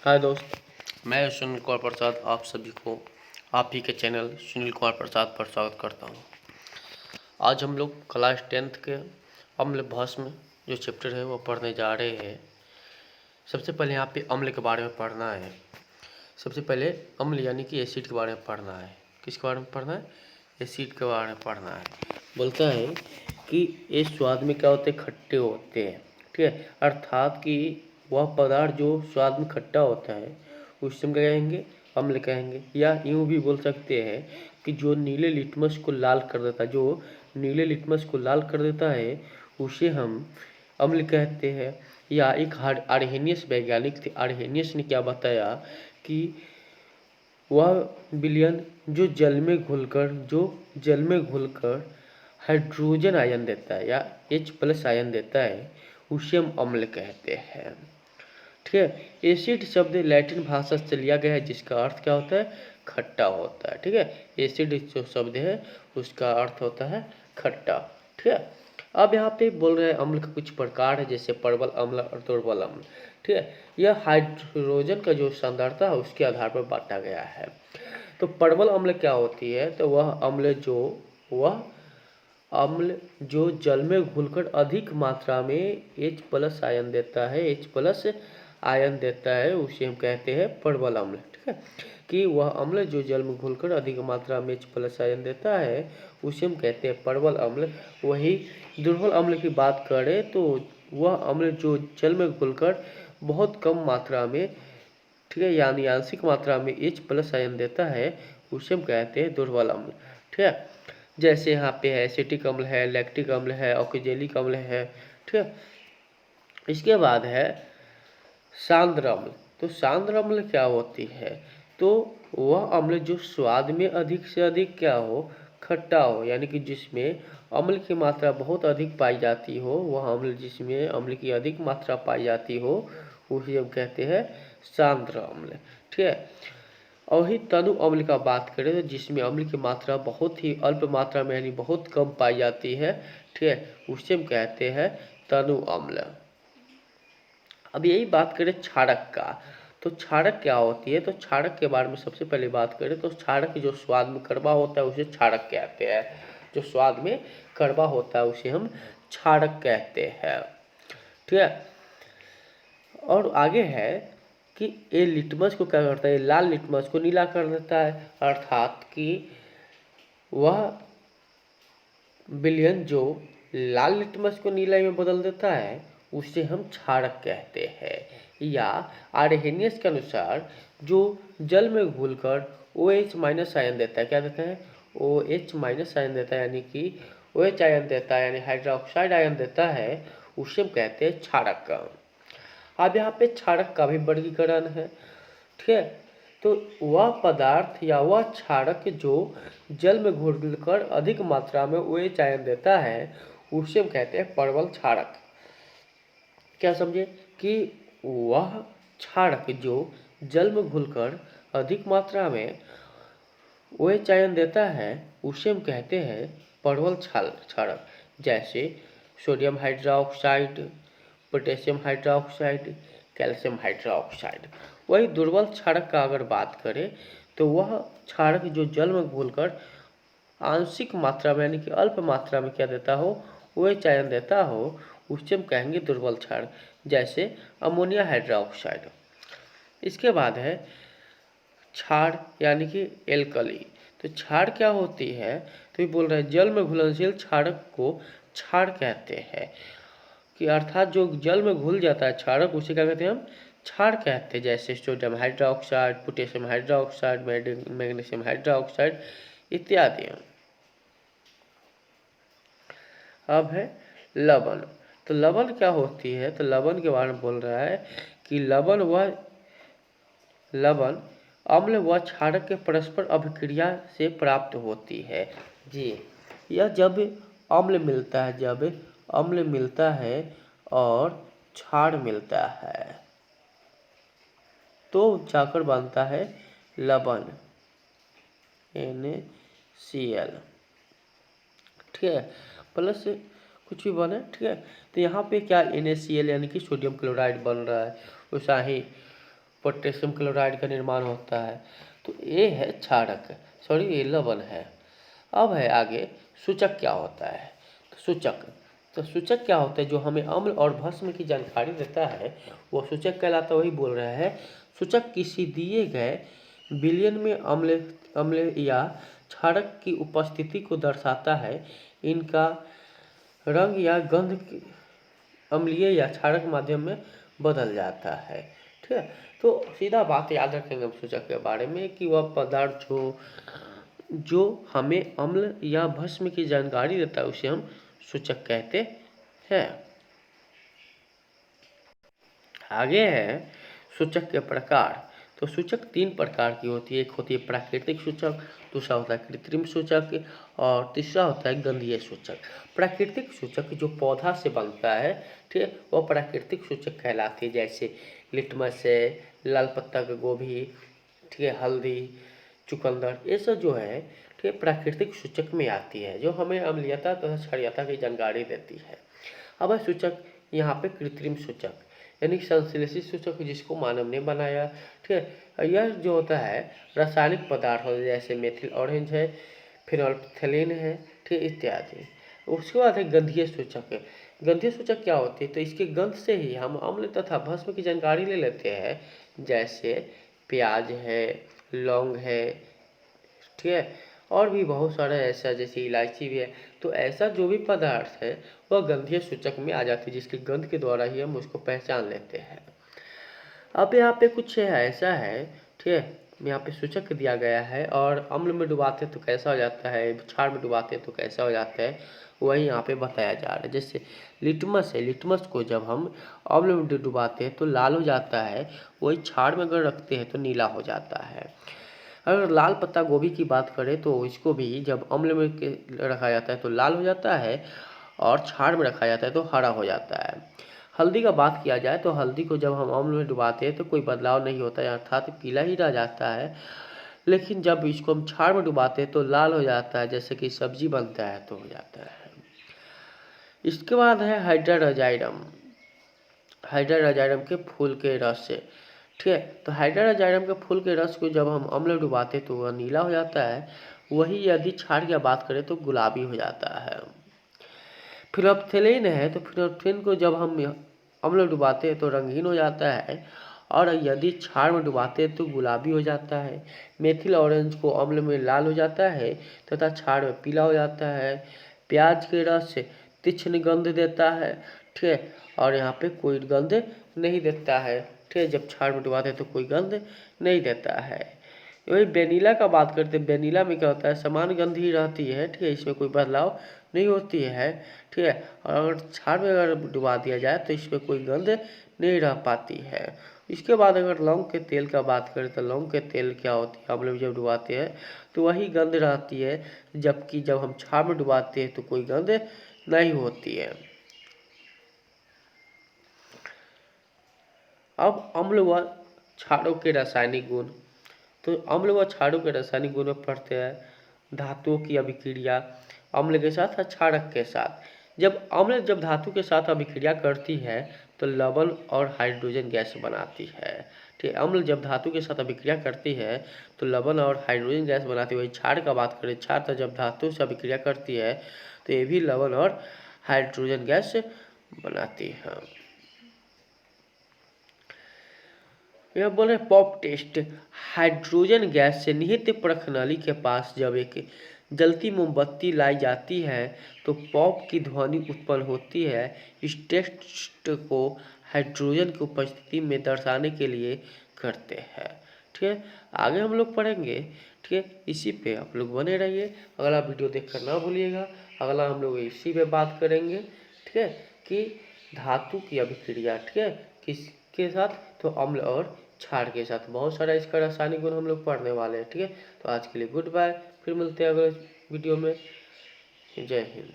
हाय दोस्त, मैं सुनील कुमार प्रसाद आप सभी को आप ही के चैनल सुनील कुमार प्रसाद पर स्वागत करता हूँ। आज हम लोग क्लास 10th के अम्ल भस्म जो चैप्टर है वो पढ़ने जा रहे हैं। सबसे पहले यहाँ पे अम्ल के बारे में पढ़ना है। सबसे पहले अम्ल यानी कि एसिड के बारे में पढ़ना है। किसके बारे में पढ़ना है? एसिड के बारे में पढ़ना है। बोलता है कि ये स्वाद में क्या होते हैं? खट्टे होते हैं। ठीक है, अर्थात कि वह पदार्थ जो स्वाद में खट्टा होता है उसे हम क्या कहेंगे? अम्ल कहेंगे। या यूँ भी बोल सकते हैं कि जो नीले लिटमस को लाल कर देता है, जो नीले लिटमस को लाल कर देता है उसे हम अम्ल कहते हैं। या एक आर्हेनियस वैज्ञानिक थे, आर्हेनियस ने क्या बताया कि वह विलयन जो जल में घुलकर हाइड्रोजन आयन देता है या H+ आयन देता है उसे हम अम्ल कहते हैं। ठीक है, एसिड शब्द लैटिन भाषा से लिया गया है जिसका अर्थ क्या होता है? खट्टा होता है। ठीक है, एसिड जो शब्द है उसका अर्थ होता है खट्टा। ठीक है, अब यहाँ पे बोल रहे हैं अम्ल का कुछ प्रकार है, जैसे प्रबल अम्ल और दुर्बल अम्ल। ठीक है, यह हाइड्रोजन का जो सांद्रता है उसके आधार पर बांटा गया है। तो प्रबल अम्ल क्या होती है? तो वह अम्ल जो जल में घुलकर अधिक मात्रा में H+ आयन देता है, H+ आयन देता है उसे हम कहते हैं प्रबल अम्ल। ठीक है, कि वह अम्ल जो जल में घुलकर अधिक मात्रा में H+ आयन देता है उसे हम कहते हैं प्रबल अम्ल। वही दुर्बल अम्ल की बात करें तो वह अम्ल जो जल में घुलकर बहुत कम मात्रा में, ठीक है, यानी आंशिक मात्रा में H+ आयन देता है उसे हम कहते हैं दुर्बल अम्ल। ठीक है, जैसे यहाँ पे है एसिटिक अम्ल है, लैक्टिक अम्ल है, ऑक्जेलिक अम्ल है। ठीक है, इसके बाद है सांद्र अम्ल। तो सांद्र अम्ल क्या होती है? तो वह अम्ल जो स्वाद में अधिक से अधिक क्या हो? खट्टा हो, यानी कि जिसमें अम्ल की मात्रा बहुत अधिक पाई जाती हो, वह अम्ल जिसमें अम्ल की अधिक मात्रा पाई जाती हो उसे हम कहते हैं सांद्र अम्ल। ठीक है, और ही तनु अम्ल का बात करें तो जिसमें अम्ल की मात्रा बहुत ही अल्प मात्रा में यानी बहुत कम पाई जाती है, ठीक है, उसे हम कहते हैं तनु अम्ल। अब यही बात करें क्षारक का, तो क्षारक क्या होती है? तो क्षारक के बारे में सबसे पहले बात करें तो क्षारक जो स्वाद में कड़वा होता है उसे क्षारक कहते हैं। जो स्वाद में कड़वा होता है उसे हम क्षारक कहते हैं। ठीक है, और आगे है कि ये लिटमस को क्या करता है? लाल लिटमस को नीला कर देता है, अर्थात कि वह विलयन जो लाल लिटमस को नीला में बदल देता है उसे हम क्षारक कहते हैं। या आर्हेनियस के अनुसार जो जल में घुलकर OH- आयन देता है, क्या देता है? OH- आयन देता है, यानी कि OH आयन देता है, यानी हाइड्रोक्साइड आयन देता है, उसे हम कहते हैं क्षारक। अब यहाँ पे क्षारक का भी वर्गीकरण है। ठीक है, तो वह पदार्थ या वह क्षारक जो जल में घुलकर अधिक मात्रा में OH आयन देता है उसे हम कहते हैं प्रबल क्षारक। क्या समझे? कि वह क्षारक जो जल में घुलकर अधिक मात्रा में OH आयन देता है उसे हम कहते हैं प्रबल क्षारक। जैसे sodium hydroxide, potassium hydroxide, calcium hydroxide. वही दुर्बल क्षारक का अगर बात करें तो वह क्षारक जो जल में घुलकर आंशिक मात्रा में यानी कि अल्प मात्रा में क्या देता हो? OH आयन देता हो, उसे हम कहेंगे दुर्बल क्षारक। जैसे अमोनिया हाइड्रोक्साइड। इसके बाद है क्षार यानी कि एल्कली। तो क्षार क्या होती है? तो ये बोल रहे हैं जल में घुलनशील क्षारक को क्षार कहते हैं। कि अर्थात जो जल में घुल जाता है क्षारक उसे क्या कहते हैं? हम क्षार कहते हैं। जैसे sodium hydroxide, potassium hydroxide, magnesium hydroxide इत्यादि। अब है लवण। तो लवण क्या होती है? तो लवण के बारे में बोल रहा है कि लवण अम्ल व क्षारक के परस्पर अभिक्रिया से प्राप्त होती है। जी, यह जब अम्ल मिलता है और क्षार मिलता है तो जाकर बनता है लवण, NaCl। ठीक है, प्लस कुछ भी बने। ठीक है, तो यहाँ पे क्या NaCl यानी कि सोडियम क्लोराइड बन रहा है। वैसा ही पोटेशियम क्लोराइड का निर्माण होता है। तो ये है क्षारक, सॉरी ये लवण है। अब है आगे सूचक क्या होता है। तो सूचक क्या होता है, जो हमें अम्ल और भस्म की जानकारी देता है वो सूचक कहलाता है। वही बोल रहा है, सूचक किसी दिए गए विलयन में अम्ल या क्षारक की उपस्थिति को दर्शाता है। इनका रंग या गंध अम्लीय या क्षारक माध्यम में बदल जाता है। ठीक है, तो सीधा बात याद रखेंगे हम सूचक के बारे में कि वह पदार्थ जो हमें अम्ल या भस्म की जानकारी देता है उसे हम सूचक कहते हैं। आगे है सूचक के प्रकार। तो सूचक 3 प्रकार की होती है। एक होती है प्राकृतिक सूचक, दूसरा होता है कृत्रिम सूचक और तीसरा होता है गंधीय सूचक। प्राकृतिक सूचक जो पौधा से बनता है, ठीक है, वह प्राकृतिक सूचक कहलाती है। जैसे लिटमस है, लाल पत्ता का गोभी, ठीक है, हल्दी, चुकंदर, ये सब जो है ठीक है प्राकृतिक सूचक में आती है, जो हमें अम्लीयता तथा क्षारीयता की जानकारी देती है। अब है सूचक यहाँ पे कृत्रिम सूचक, यानी संश्लेषित सूचक जिसको मानव ने बनाया। ठीक है, यह जो होता है रासायनिक पदार्थ होते जैसे मेथिल ऑरेंज है, फिनोल्फथालीन है, ठीक इत्यादि। उसके बाद है गंधीय सूचक। गंधीय सूचक क्या होती है, तो इसके गंध से ही हम अम्ल तथा भस्म की जानकारी ले लेते हैं। जैसे प्याज है, लौंग है, ठीक है, और भी बहुत सारा ऐसा, जैसे इलायची भी है। तो ऐसा जो भी पदार्थ है वह गंधीय सूचक में आ जाती है, जिसके गंध के द्वारा ही हम उसको पहचान लेते हैं। अब यहाँ पे कुछ ऐसा है, ठीक है, यहाँ पे सूचक दिया गया है और अम्ल में डुबाते तो कैसा हो जाता है, क्षार में डुबाते तो कैसा हो जाता है, वही यहाँ पे बताया जा रहा है। जैसे लिटमस है, लिटमस को जब हम अम्ल में डुबाते हैं तो लाल हो जाता है, वही क्षार में अगर रखते हैं तो नीला हो जाता है। अगर लाल पत्ता गोभी की बात करें तो इसको भी जब अम्ल में रखा जाता है तो लाल हो जाता है और क्षार में रखा जाता है तो हरा हो जाता है। हल्दी का बात किया जाए तो हल्दी को जब हम अम्ल में डुबाते हैं तो कोई बदलाव नहीं होता है, अर्थात पीला ही रह जाता है। लेकिन जब इसको हम क्षार में डुबाते हैं तो लाल हो जाता है, जैसे कि सब्जी बनता है तो हो जाता है। इसके बाद है हाइड्रारजाइडम। हाइड्रारजाइडम के फूल के रस से, ठीक है, तो हाइड्रारजाइडम के फूल के रस को जब हम अम्ल में डुबाते तो वह नीला हो जाता है। वही यदि क्षार की बात करें तो गुलाबी हो जाता है। फिनोल्फथालीन है, तो फिनोल्फथालीन को जब हम अम्ल में डुबाते हैं तो रंगीन हो जाता है और यदि क्षार में डुबाते हैं तो गुलाबी हो जाता है। मेथिल ऑरेंज को अम्ल में लाल हो जाता है तथा क्षार में पीला हो जाता है। प्याज के रस से तीक्ष्ण गंध देता है, ठीक है, और यहाँ पे कोई गंध नहीं देता है। ठीक है, जब क्षार में डुबाते हैं तो कोई गंध नहीं देता है। वही वेनिला का बात करते हैं, वेनिला में क्या होता है, समान गंध ही रहती है, ठीक है, इसमें कोई बदलाव नहीं होती है। ठीक है, और अगर क्षार में अगर डुबा दिया जाए तो इसमें कोई गंध नहीं रह पाती है। इसके बाद अगर लौंग के तेल का बात करें तो लौंग के तेल क्या होती है, अम्ल में जब डुबाते हैं तो वही गंध रहती है, जबकि जब हम क्षार में डुबाते हैं तो कोई गंध नहीं होती है। अब अम्ल व क्षारों के रासायनिक गुण। तो अम्ल व क्षारों के रासायनिक गुण में पढ़ते हैं धातुओं की अभिक्रिया अम्ल के साथ और क्षारक के साथ। जब अम्ल जब धातु के साथ अभिक्रिया करती है तो लवण और हाइड्रोजन गैस बनाती है। ठीक है, अम्ल जब धातु के साथ अभिक्रिया करती है तो लवण और हाइड्रोजन गैस बनाती है। वही क्षार का बात करें, क्षार तो जब धातु से अभिक्रिया करती है तो ये भी लवण और हाइड्रोजन गैस बनाती है। यह बोल रहे पॉप टेस्ट। हाइड्रोजन गैस से निहित प्रखनाली के पास जब एक जलती मोमबत्ती लाई जाती है तो पॉप की ध्वनि उत्पन्न होती है। इस टेस्ट को हाइड्रोजन की उपस्थिति में दर्शाने के लिए करते हैं। ठीक है, आगे हम लोग पढ़ेंगे। ठीक है, इसी पे आप लोग बने रहिए, अगला वीडियो देखकर ना भूलिएगा। अगला हम लोग इसी पे बात करेंगे, ठीक है, कि धातु की अभिक्रिया, ठीक है, किसके साथ, तो अम्ल और क्षार के साथ। बहुत सारा इसका रासायनिक गुण हम लोग पढ़ने वाले हैं। ठीक है, तो आज के लिए गुड बाय, फिर मिलते हैं अगले वीडियो में। जय हिंद।